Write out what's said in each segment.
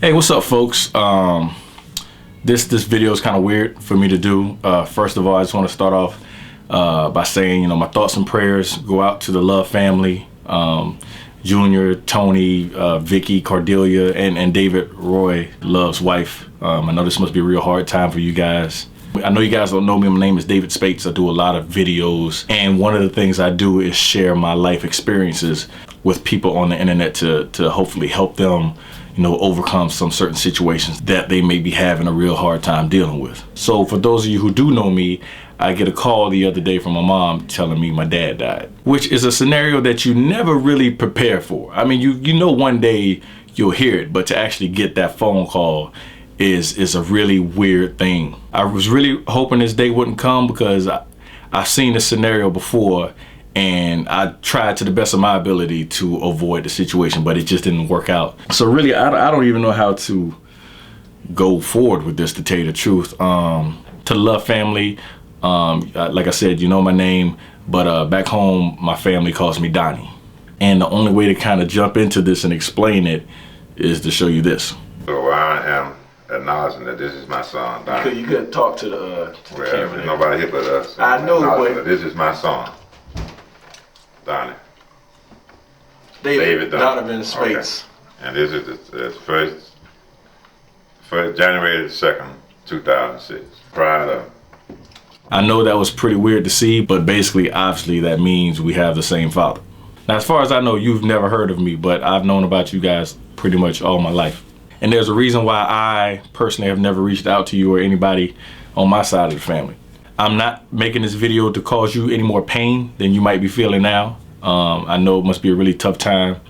Hey, what's up, folks? This video is kind of weird for me to do. First of all, I just want to start off by saying, my thoughts and prayers go out to the Love family, Junior, Tony, Vicky, Cordelia, and David Roy Love's wife. I know this must be a real hard time for you guys. I know you guys don't know me. My name is David Spates. I do a lot of videos, and one of the things I do is share my life experiences with people on the internet to hopefully help them overcome some certain situations that they may be having a real hard time dealing with. So for those of you who do know me, I get a call the other day from my mom telling me my dad died, which is a scenario that you never really prepare for. I mean, you know one day you'll hear it, but to actually get that phone call is a really weird thing. I was really hoping this day wouldn't come because I've seen this scenario before, and I tried to the best of my ability to avoid the situation, but it just didn't work out. So really, I don't even know how to go forward with this, to tell you the truth. To the Love family, like I said, you know my name, but back home, my family calls me Donnie. And the only way to kind of jump into this and explain it is to show you this. So I am acknowledging that this is my son, Donnie. You could talk to the camera. There's nobody here but us. I know, but this is my son, Donnie. David Donovan Spates. Okay. And this is the first January the 2nd, 2006. I know that was pretty weird to see, but basically, obviously, that means we have the same father. Now, as far as I know, you've never heard of me, but I've known about you guys pretty much all my life. And there's a reason why I personally have never reached out to you or anybody on my side of the family. I'm not making this video to cause you any more pain than you might be feeling now. I know it must be a really tough time,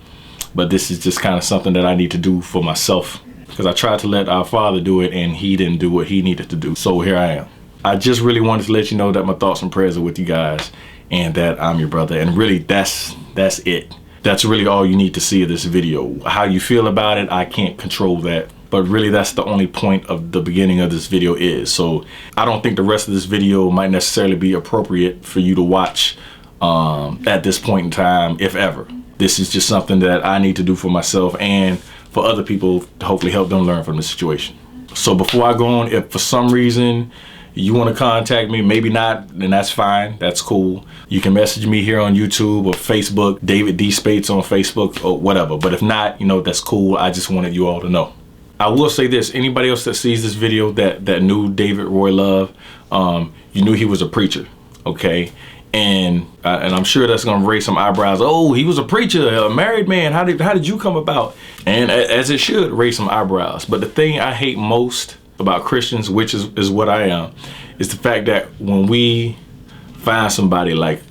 but this is just kind of something that I need to do for myself, because I tried to let our father do it and he didn't do what he needed to do. So here I am. I just really wanted to let you know that my thoughts and prayers are with you guys and that I'm your brother. And really, that's it. That's really all you need to see of this video. How you feel about it, I can't control that. But really, that's the only point of the beginning of this video is. So I don't think the rest of this video might necessarily be appropriate for you to watch at this point in time, if ever. This is just something that I need to do for myself and for other people to hopefully help them learn from the situation. So before I go on, if for some reason you want to contact me, maybe not, then that's fine. That's cool. You can message me here on YouTube or Facebook, David D. Spates on Facebook or whatever. But if not, that's cool. I just wanted you all to know. I will say this, anybody else that sees this video that knew David Roy Love, you knew he was a preacher, okay? And I'm sure that's gonna raise some eyebrows. Oh, he was a preacher, a married man. How did you come about? And as it should raise some eyebrows. But the thing I hate most about Christians, which is what I am, is the fact that when we find somebody like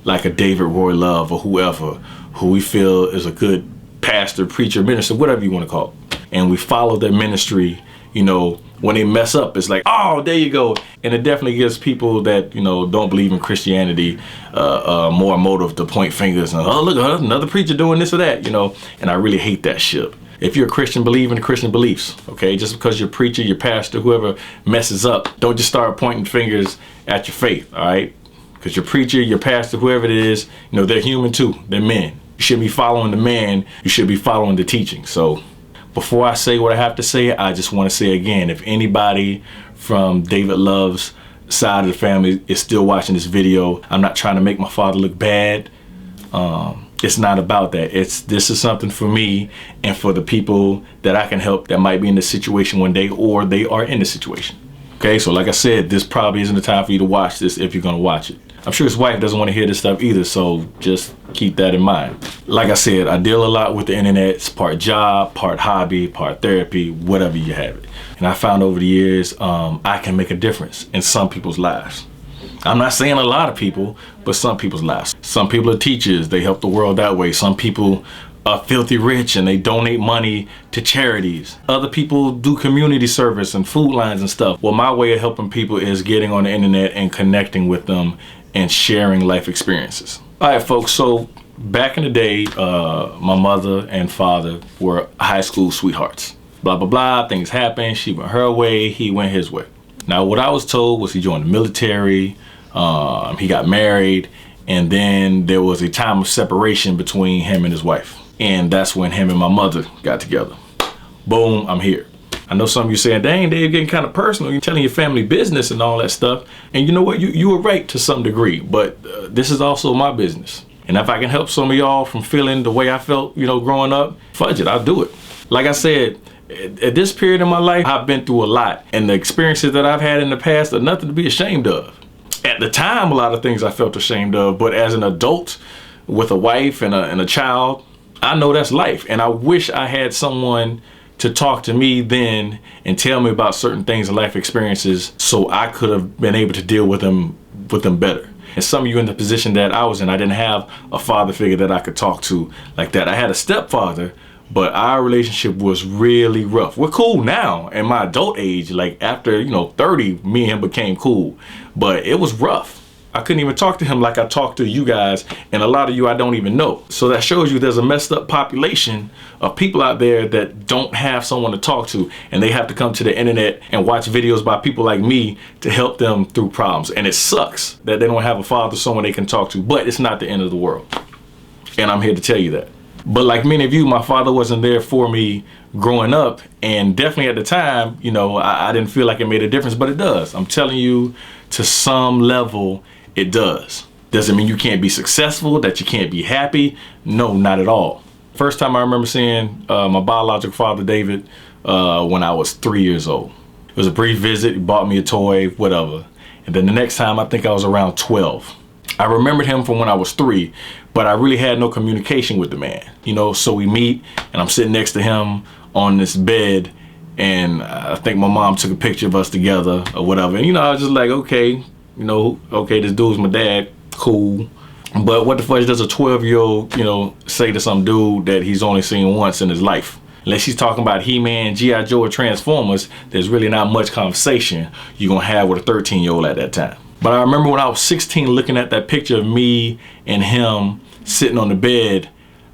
a David Roy Love or whoever, who we feel is a good pastor, preacher, minister, whatever you want to call it, and we follow their ministry, when they mess up, it's like, oh, there you go. And it definitely gives people that, don't believe in Christianity more motive to point fingers and, oh, look, another preacher doing this or that, and I really hate that shit. If you're a Christian, believe in the Christian beliefs, okay? Just because you're a preacher, your pastor, whoever messes up, don't just start pointing fingers at your faith, all right? Because your preacher, your pastor, whoever it is, they're human too. They're men. You shouldn't be following the man. You should be following the teaching. So before I say what I have to say, I just want to say again, if anybody from David Love's side of the family is still watching this video, I'm not trying to make my father look bad. It's not about that. This is something for me and for the people that I can help that might be in this situation one day, or they are in the situation. Okay, so like I said, this probably isn't the time for you to watch this if you're gonna watch it. I'm sure his wife doesn't want to hear this stuff either, so just keep that in mind. Like I said, I deal a lot with the internet. It's part job, part hobby, part therapy, whatever you have it. And I found over the years, I can make a difference in some people's lives. I'm not saying a lot of people, but some people's lives. Some people are teachers, they help the world that way. Some people are filthy rich and they donate money to charities. Other people do community service and food lines and stuff. Well, my way of helping people is getting on the internet and connecting with them and sharing life experiences. All right, folks, so back in the day, my mother and father were high school sweethearts. Blah, blah, blah, things happened. She went her way, he went his way. Now, what I was told was he joined the military, he got married, and then there was a time of separation between him and his wife. And that's when him and my mother got together. Boom, I'm here. I know some of you saying, dang, Dave, getting kind of personal. You're telling your family business and all that stuff. And you know what? You were right to some degree, but this is also my business. And if I can help some of y'all from feeling the way I felt, growing up, fudge it, I'll do it. Like I said, at this period in my life, I've been through a lot. And the experiences that I've had in the past are nothing to be ashamed of. At the time, a lot of things I felt ashamed of, but as an adult with a wife and a child, I know that's life. And I wish I had someone to talk to me then and tell me about certain things and life experiences so I could have been able to deal with them better. And some of you in the position that I was in, I didn't have a father figure that I could talk to like that. I had a stepfather, but our relationship was really rough. We're cool now in my adult age, like after, 30, me and him became cool, but it was rough. I couldn't even talk to him like I talk to you guys, and a lot of you I don't even know. So that shows you there's a messed up population of people out there that don't have someone to talk to, and they have to come to the internet and watch videos by people like me to help them through problems. And it sucks that they don't have a father, someone they can talk to, but it's not the end of the world. And I'm here to tell you that. But like many of you, my father wasn't there for me growing up, and definitely at the time, I didn't feel like it made a difference, but it does. I'm telling you, to some level, it does. Doesn't mean you can't be successful, that you can't be happy. No, not at all. First time I remember seeing my biological father, David, when I was 3 years old. It was a brief visit. He bought me a toy, whatever. And then the next time, I think I was around 12. I remembered him from when I was 3, but I really had no communication with the man. So we meet, and I'm sitting next to him on this bed, and I think my mom took a picture of us together or whatever. And, I was just like, okay, okay, this dude's my dad, cool. But what the fudge does a 12-year-old, say to some dude that he's only seen once in his life? Unless he's talking about He-Man, G.I. Joe, or Transformers, there's really not much conversation you're going to have with a 13-year-old at that time. But I remember when I was 16 looking at that picture of me and him sitting on the bed,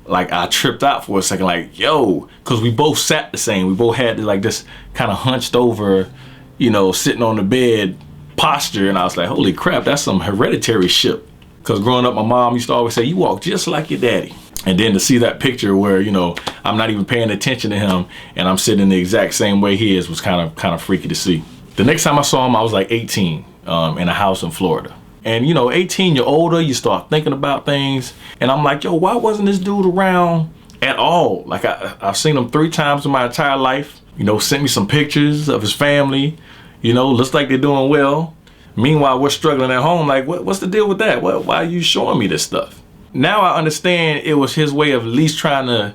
like I tripped out for a second, like, yo, because we both sat the same. We both had like this kind of hunched over, sitting on the bed posture, and I was like, holy crap, that's some hereditary shit. Because growing up, my mom used to always say, you walk just like your daddy. And then to see that picture where, I'm not even paying attention to him and I'm sitting the exact same way he is was kind of freaky to see. The next time I saw him, I was like 18 in a house in Florida. And 18, you're older, you start thinking about things. And I'm like, yo, why wasn't this dude around at all? Like I've seen him 3 times in my entire life, sent me some pictures of his family. Looks like they're doing well. Meanwhile, we're struggling at home. Like, what's the deal with that? Why are you showing me this stuff? Now I understand it was his way of at least trying to,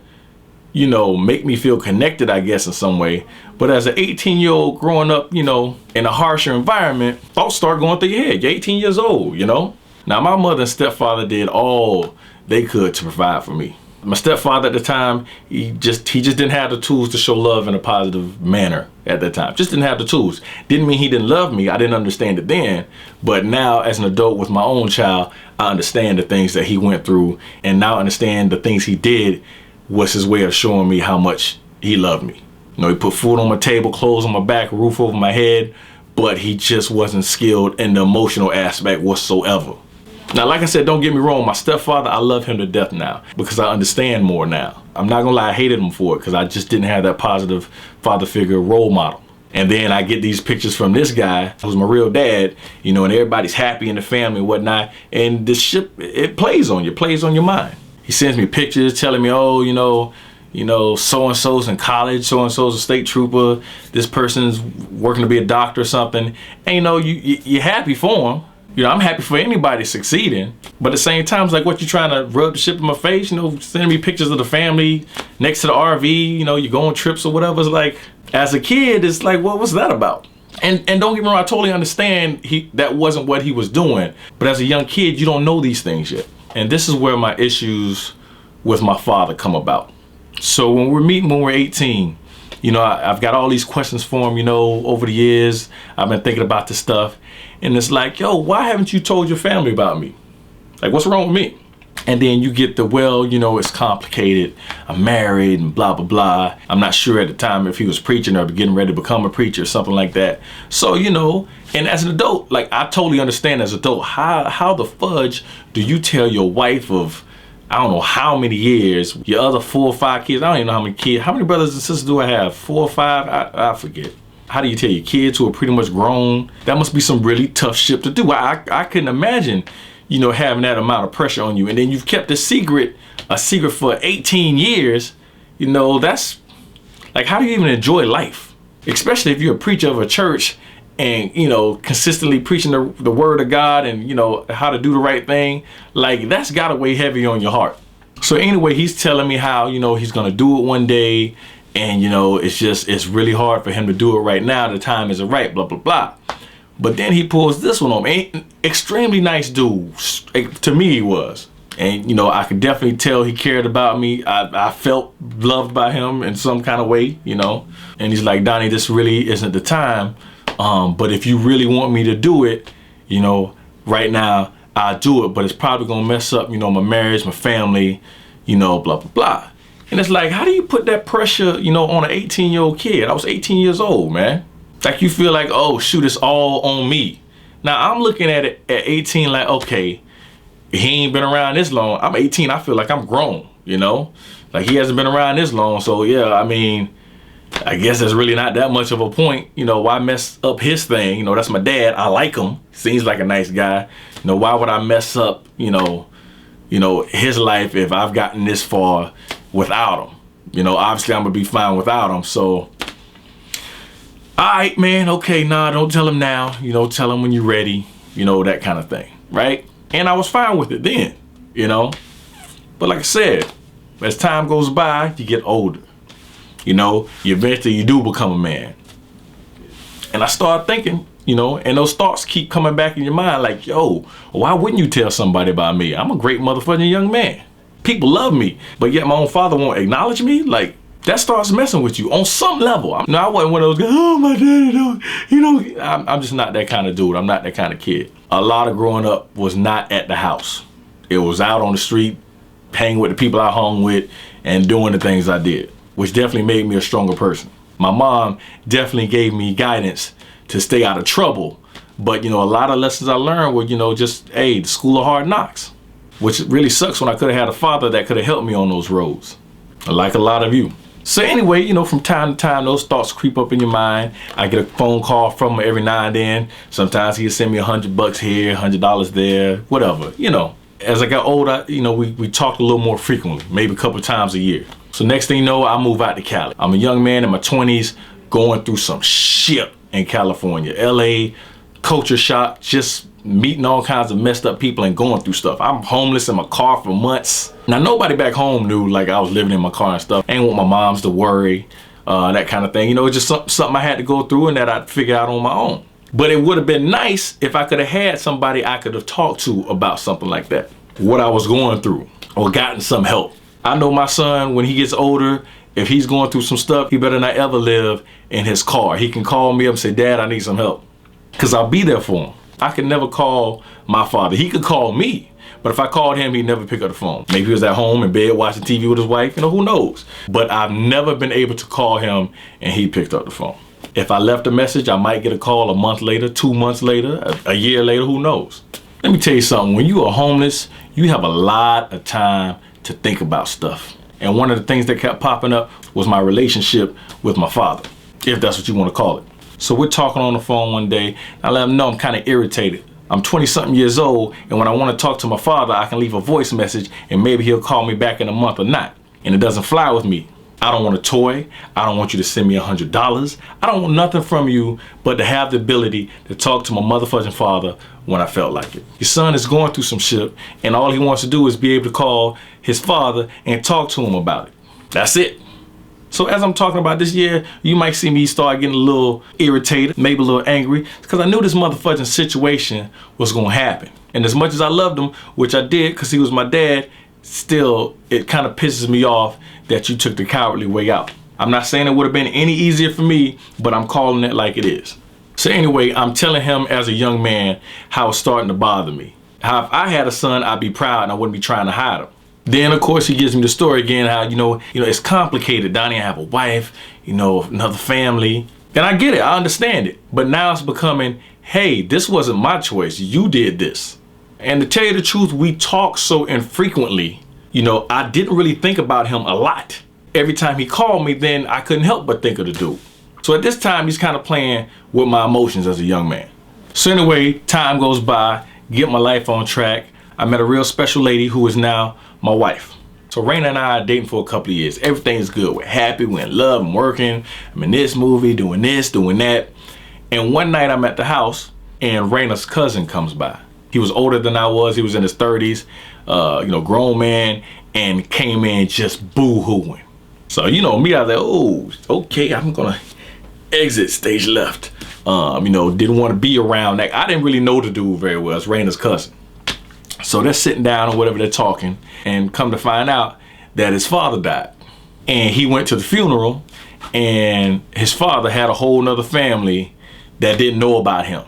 make me feel connected, I guess, in some way. But as an 18-year-old growing up, in a harsher environment, thoughts start going through your head. You're 18 years old, Now, my mother and stepfather did all they could to provide for me. My stepfather at the time, he just didn't have the tools to show love in a positive manner at that time. Just didn't have the tools. Didn't mean he didn't love me. I didn't understand it then. But now as an adult with my own child, I understand the things that he went through, and now understand the things he did was his way of showing me how much he loved me. He put food on my table, clothes on my back, roof over my head, but he just wasn't skilled in the emotional aspect whatsoever. Now, like I said, don't get me wrong, my stepfather, I love him to death now because I understand more now. I'm not gonna lie, I hated him for it because I just didn't have that positive father figure role model. And then I get these pictures from this guy who's my real dad, and everybody's happy in the family and whatnot. And this shit, it plays on you, plays on your mind. He sends me pictures telling me, oh, so-and-so's in college, so-and-so's a state trooper, this person's working to be a doctor or something. And you're happy for him. I'm happy for anybody succeeding, but at the same time, it's like, what, you trying to rub the shit in my face? Sending me pictures of the family next to the RV, you go on trips or whatever. It's like, as a kid, it's like, what's that about? And don't get me wrong, I totally understand that wasn't what he was doing. But as a young kid, you don't know these things yet. And this is where my issues with my father come about. So when we're meeting when we're 18, I've got all these questions for him, over the years. I've been thinking about this stuff. And it's like, yo, why haven't you told your family about me? Like, what's wrong with me? And then you get the, well, it's complicated. I'm married and blah, blah, blah. I'm not sure at the time if he was preaching or getting ready to become a preacher or something like that. So, and as an adult, like, I totally understand as an adult, how the fudge do you tell your wife of, I don't know how many years. Your other 4 or 5 kids, I don't even know how many kids. How many brothers and sisters do I have? 4 or 5? I forget. How do you tell your kids who are pretty much grown? That must be some really tough shit to do. I couldn't imagine, you know, having that amount of pressure on you. And then you've kept a secret for 18 years. You know, that's like, how do you even enjoy life? Especially if you're a preacher of a church and, you know, consistently preaching the word of God and, you know, how to do the right thing. Like, that's gotta weigh heavy on your heart. So anyway, he's telling me how, you know, he's gonna do it one day. And, you know, it's really hard for him to do it right now. The time isn't right, blah, blah, blah. But then he pulls this one on me. Extremely nice dude. To me, he was. And, you know, I could definitely tell he cared about me. I felt loved by him in some kind of way, you know. And he's like, Donnie, this really isn't the time. But if you really want me to do it, you know, right now, I'll do it. But it's probably going to mess up, you know, my marriage, my family, you know, blah, blah, blah. And it's like, how do you put that pressure, you know, on an 18-year-old kid? I was 18 years old, man. Like, you feel like, oh, shoot, it's all on me. Now, I'm looking at it at 18 like, okay, he ain't been around this long. I'm 18, I feel like I'm grown, you know? Like, he hasn't been around this long, so yeah, I mean, I guess there's really not that much of a point. You know, why mess up his thing? You know, that's my dad. I like him. Seems like a nice guy. You know, why would I mess up, you know, his life if I've gotten this far without him? You know, obviously I'm gonna be fine without him. So, all right, man, okay, nah, don't tell him now. You know, tell him when you're ready, you know, that kind of thing, right? And I was fine with it then, you know? But like I said, as time goes by, you get older. You know, eventually you do become a man. And I started thinking, you know, and those thoughts keep coming back in your mind like, yo, why wouldn't you tell somebody about me? I'm a great motherfucking young man. People love me, but yet my own father won't acknowledge me? Like, that starts messing with you on some level. I wasn't one of those guys, oh, my daddy don't, you know, I'm just not that kind of dude. I'm not that kind of kid. A lot of growing up was not at the house. It was out on the street, hanging with the people I hung with and doing the things I did, which definitely made me a stronger person. My mom definitely gave me guidance to stay out of trouble. But, you know, a lot of lessons I learned were, you know, just, hey, the school of hard knocks, which really sucks when I could have had a father that could have helped me on those roads, like a lot of you. So anyway, you know, from time to time, those thoughts creep up in your mind. I get a phone call from him every now and then. Sometimes he'll send me $100 here, $100 there, whatever, you know. As I got older, you know, we talked a little more frequently, maybe a couple of times a year. So next thing you know, I move out to Cali. I'm a young man in my 20s going through some shit in California. LA, culture shock, just meeting all kinds of messed up people and going through stuff. I'm homeless in my car for months. Now, nobody back home knew like I was living in my car and stuff. I ain't want my moms to worry, that kind of thing. You know, it's just something I had to go through and that I'd figure out on my own. But it would have been nice if I could have had somebody I could have talked to about something like that, what I was going through, or gotten some help. I know my son, when he gets older, if he's going through some stuff, he better not ever live in his car. He can call me up and say, Dad, I need some help. Because I'll be there for him. I could never call my father. He could call me. But if I called him, he'd never pick up the phone. Maybe he was at home in bed watching TV with his wife. You know, who knows? But I've never been able to call him and he picked up the phone. If I left a message, I might get a call a month later, 2 months later, a year later, who knows? Let me tell you something. When you are homeless, you have a lot of time to think about stuff. And one of the things that kept popping up was my relationship with my father, if that's what you want to call it. So we're talking on the phone one day. I let him know I'm kind of irritated. I'm 20-something years old, and when I want to talk to my father, I can leave a voice message, and maybe he'll call me back in a month or not. And it doesn't fly with me. I don't want a toy. I don't want you to send me $100. I don't want nothing from you but to have the ability to talk to my motherfucking father when I felt like it. Your son is going through some shit, and all he wants to do is be able to call his father and talk to him about it. That's it. So as I'm talking about this year, you might see me start getting a little irritated, maybe a little angry, because I knew this motherfucking situation was going to happen. And as much as I loved him, which I did because he was my dad, still, it kind of pisses me off that you took the cowardly way out. I'm not saying it would have been any easier for me, but I'm calling it like it is. So anyway, I'm telling him as a young man how it's starting to bother me. How if I had a son, I'd be proud and I wouldn't be trying to hide him. Then, of course, he gives me the story again, how, you know, it's complicated. Donnie, I have a wife, you know, another family. And I get it. I understand it. But now it's becoming, hey, this wasn't my choice. You did this. And to tell you the truth, we talk so infrequently you know, I didn't really think about him a lot. Every time he called me, then I couldn't help but think of the dude. So at this time, he's kind of playing with my emotions as a young man. So anyway, time goes by, get my life on track. I met a real special lady who is now my wife. So Raina and I are dating for a couple of years. Everything is good. We're happy. We're in love. I'm working. I'm in this movie, doing this, doing that. And one night I'm at the house and Raina's cousin comes by. He was older than I was. He was in his 30s, you know, grown man, and came in just boo-hooing. So, you know, me, I was like, oh, okay, I'm gonna exit stage left. You know, didn't want to be around that. I didn't really know the dude very well. It's Raina's cousin. So they're sitting down or whatever, they're talking, and come to find out that his father died. And he went to the funeral, and his father had a whole nother family that didn't know about him.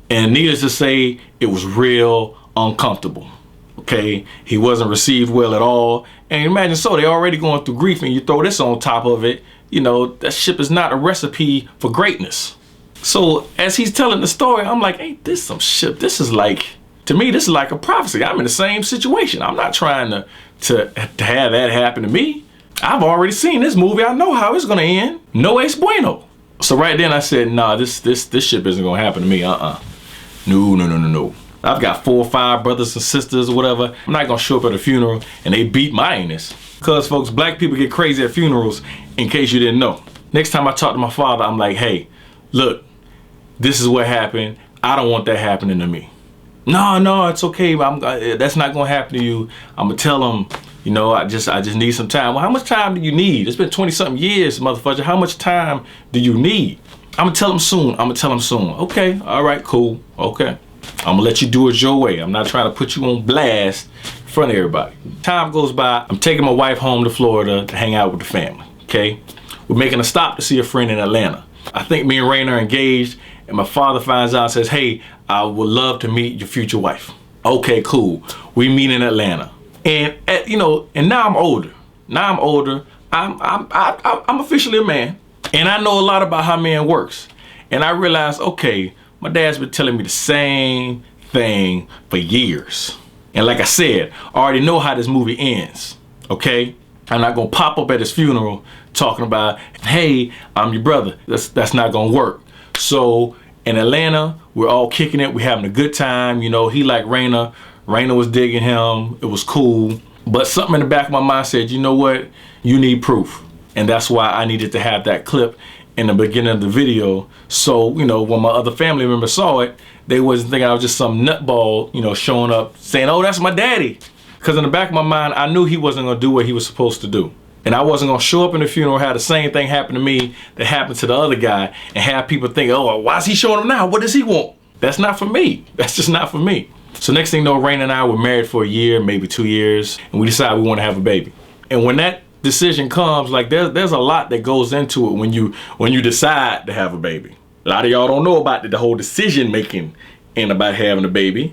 And needless to say, it was real uncomfortable. Okay, he wasn't received well at all. And imagine, so they're already going through grief, and you throw this on top of it. You know, that ship is not a recipe for greatness. So as he's telling the story, I'm like, ain't this some shit? This is like, to me, this is like a prophecy. I'm in the same situation. I'm not trying to have that happen to me. I've already seen this movie. I know how it's gonna end. No es bueno. So right then I said, nah, this ship isn't gonna happen to me. No. I've got 4 or 5 brothers and sisters or whatever. I'm not gonna show up at a funeral and they beat my anus. Because folks, black people get crazy at funerals, in case you didn't know. Next time I talk to my father, I'm like, hey, look, this is what happened. I don't want that happening to me. No, it's okay. That's not gonna happen to you. I'm gonna tell him, you know, I just need some time. Well, how much time do you need? It's been 20-something years, motherfucker. How much time do you need? I'm gonna tell him soon. Okay, all right, cool, okay. I'm gonna let you do it your way. I'm not trying to put you on blast in front of everybody. Time goes by, I'm taking my wife home to Florida to hang out with the family, okay? We're making a stop to see a friend in Atlanta. I think me and Raina are engaged, and my father finds out and says, hey, I would love to meet your future wife. Okay, cool. We meet in Atlanta. And you know, and now I'm older. I'm officially a man. And I know a lot about how man works. And I realized, okay, my dad's been telling me the same thing for years. And like I said, I already know how this movie ends, okay? I'm not gonna pop up at his funeral talking about, hey, I'm your brother. That's not gonna work. So in Atlanta, we're all kicking it. We're having a good time. You know, he liked Raina. Raina was digging him. It was cool. But something in the back of my mind said, you know what? You need proof. And that's why I needed to have that clip in the beginning of the video. So, you know, when my other family members saw it, they wasn't thinking I was just some nutball, you know, showing up saying, oh, that's my daddy. Because in the back of my mind, I knew he wasn't going to do what he was supposed to do. And I wasn't going to show up in the funeral, have the same thing happen to me that happened to the other guy, and have people think, oh, why is he showing up now? What does he want? That's not for me. That's just not for me. So next thing you know, Raina and I were married for a year, maybe 2 years, and we decided we want to have a baby. And when that decision comes, like there's a lot that goes into it when you decide to have a baby. A lot of y'all don't know about the whole decision making and about having a baby.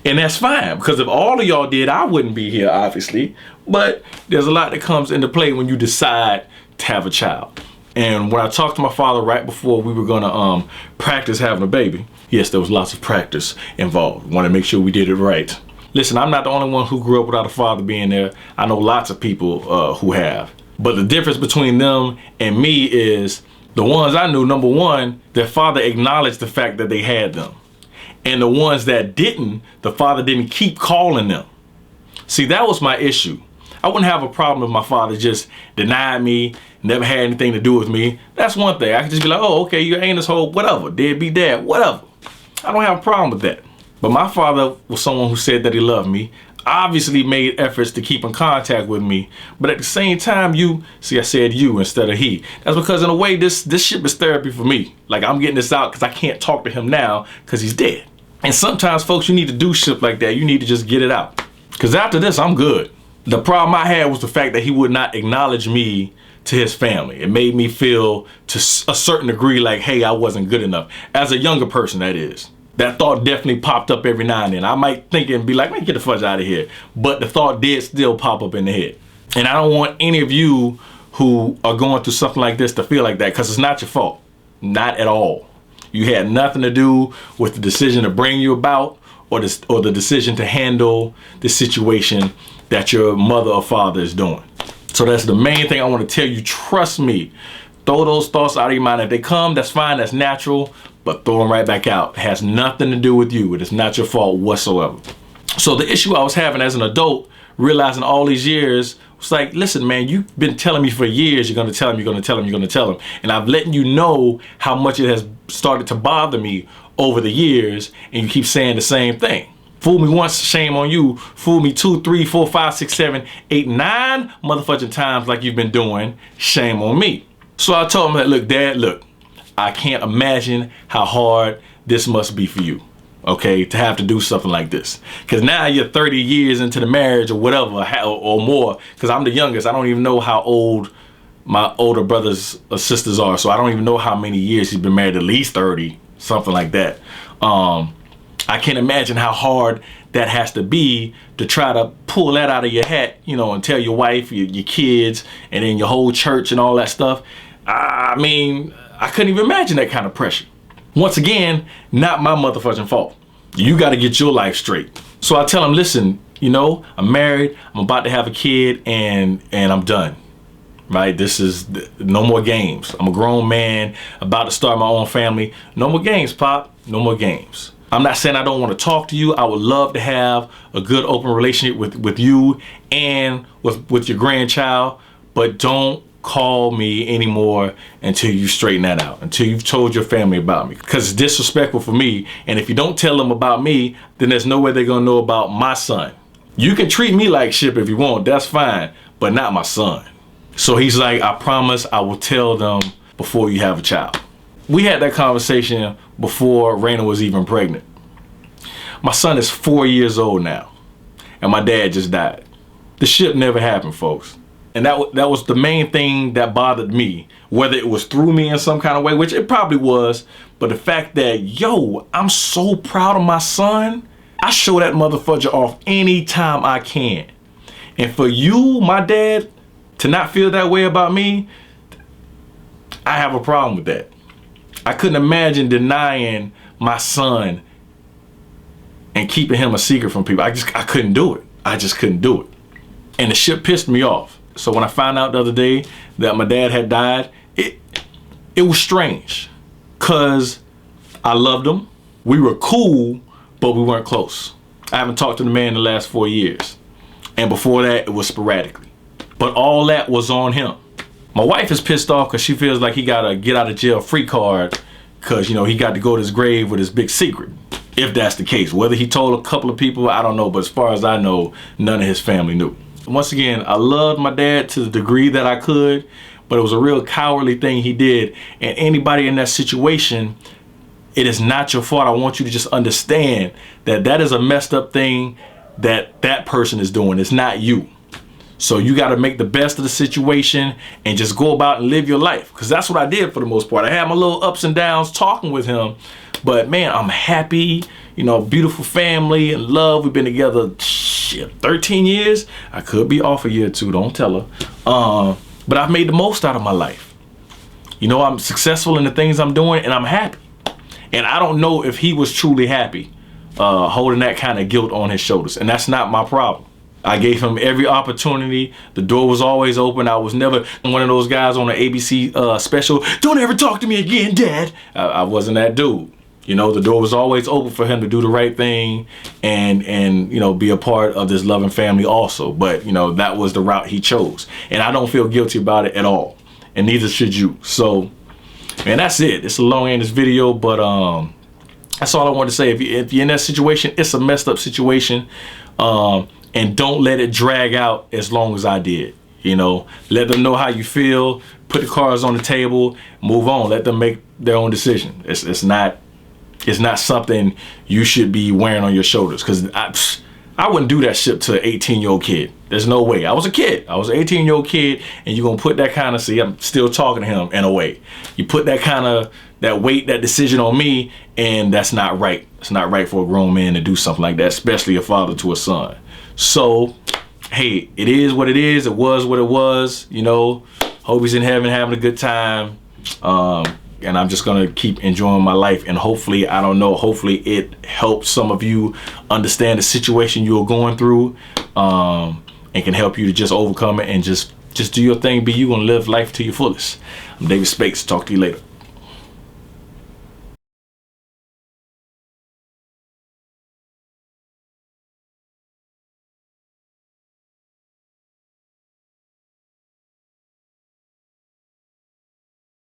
And that's fine, because if all of y'all did, I wouldn't be here, obviously. But there's a lot that comes into play when you decide to have a child. And when I talked to my father right before we were gonna practice having a baby, yes, there was lots of practice involved. Want to make sure we did it right. Listen, I'm not the only one who grew up without a father being there. I know lots of people who have. But the difference between them and me is the ones I knew, number one, their father acknowledged the fact that they had them. And the ones that didn't, the father didn't keep calling them. See, that was my issue. I wouldn't have a problem if my father just denied me, never had anything to do with me. That's one thing. I could just be like, oh, okay, you ain't this whole whatever, deadbeat dad, whatever. I don't have a problem with that. But my father was someone who said that he loved me, obviously made efforts to keep in contact with me. But at the same time, I said you instead of he. That's because in a way, this shit is therapy for me. Like, I'm getting this out because I can't talk to him now because he's dead. And sometimes, folks, you need to do shit like that. You need to just get it out. Because after this, I'm good. The problem I had was the fact that he would not acknowledge me to his family. It made me feel to a certain degree like, hey, I wasn't good enough. As a younger person, that is. That thought definitely popped up every now and then. I might think and be like, man, get the fudge out of here. But the thought did still pop up in the head. And I don't want any of you who are going through something like this to feel like that, because it's not your fault. Not at all. You had nothing to do with the decision to bring you about or the decision to handle the situation that your mother or father is doing. So that's the main thing I want to tell you. Trust me. Throw those thoughts out of your mind. If they come, that's fine, that's natural, but throw them right back out. It has nothing to do with you. It is not your fault whatsoever. So the issue I was having as an adult, realizing all these years, was like, listen, man, you've been telling me for years, you're going to tell him, you're going to tell him, you're going to tell him. And I've letting you know how much it has started to bother me over the years, and you keep saying the same thing. Fool me once, shame on you. Fool me 2, 3, 4, 5, 6, 7, 8, 9 motherfucking times like you've been doing, shame on me. So I told him that, look, Dad, look, I can't imagine how hard this must be for you, okay, to have to do something like this. Because now you're 30 years into the marriage or whatever, or more, because I'm the youngest. I don't even know how old my older brothers or sisters are, so I don't even know how many years he's been married, at least 30, something like that. I can't imagine how hard that has to be to try to pull that out of your hat, you know, and tell your wife, your kids, and then your whole church and all that stuff. I mean, I couldn't even imagine that kind of pressure. Once again, not my motherfucking fault. You got to get your life straight. So I tell him, listen, you know, I'm married, I'm about to have a kid, and I'm done. Right? This is no more games. I'm a grown man about to start my own family. No more games, Pop. No more games. I'm not saying I don't want to talk to you. I would love to have a good open relationship with you and with your grandchild, but don't call me anymore until you straighten that out, until you've told your family about me, because it's disrespectful for me. And if you don't tell them about me, then there's no way they're gonna know about my son. You can treat me like shit if you want, that's fine, but not my son. So he's like, I promise I will tell them before you have a child. We had that conversation before Raina was even pregnant. My son is 4 years old now, and my dad just died. The shit never happened, folks. And that was the main thing that bothered me, whether it was through me in some kind of way, which it probably was, but the fact that, yo, I'm so proud of my son, I show that motherfucker off anytime I can. And for you, my dad, to not feel that way about me, I have a problem with that. I couldn't imagine denying my son and keeping him a secret from people. I couldn't do it. I just couldn't do it. And the shit pissed me off. So when I found out the other day that my dad had died, it was strange, cause I loved him. We were cool, but we weren't close. I haven't talked to the man in the last 4 years. And before that, it was sporadically. But all that was on him. My wife is pissed off because she feels like he got a get out of jail free card because, you know, he got to go to his grave with his big secret. If that's the case. Whether he told a couple of people, I don't know. But as far as I know, none of his family knew. Once again, I loved my dad to the degree that I could, but it was a real cowardly thing he did. And anybody in that situation, it is not your fault. I want you to just understand that that is a messed up thing that that person is doing. It's not you. So you got to make the best of the situation and just go about and live your life. Because that's what I did for the most part. I had my little ups and downs talking with him. But man, I'm happy. You know, beautiful family and love. We've been together, 13 years. I could be off a year or two. Don't tell her. But I've made the most out of my life. You know, I'm successful in the things I'm doing and I'm happy. And I don't know if he was truly happy holding that kind of guilt on his shoulders. And that's not my problem. I gave him every opportunity. The door was always open. I was never one of those guys on an ABC special. Don't ever talk to me again, Dad. I wasn't that dude. You know, the door was always open for him to do the right thing and you know, be a part of this loving family also. But, you know, that was the route he chose. And I don't feel guilty about it at all. And neither should you. So, man, that's it. It's a long end, this video, but that's all I want to say. If you're in that situation, it's a messed up situation. And don't let it drag out as long as I did. You know, let them know how you feel. Put the cards on the table. Move on. Let them make their own decision. It's not something you should be wearing on your shoulders. Because I wouldn't do that shit to an 18-year-old kid. There's no way. I was a kid. I was an 18-year-old kid, and you're gonna put that kind of. See, I'm still talking to him in a way. You put that kind of weight, that decision on me, and that's not right. It's not right for a grown man to do something like that, especially a father to a son. So, hey, it is what it is. It was what it was. You know, hope he's in heaven having a good time. And I'm just going to keep enjoying my life. And hopefully, I don't know, hopefully it helps some of you understand the situation you're going through. and can help you to just overcome it and just do your thing, be you, and live life to your fullest. I'm David Spates. Talk to you later.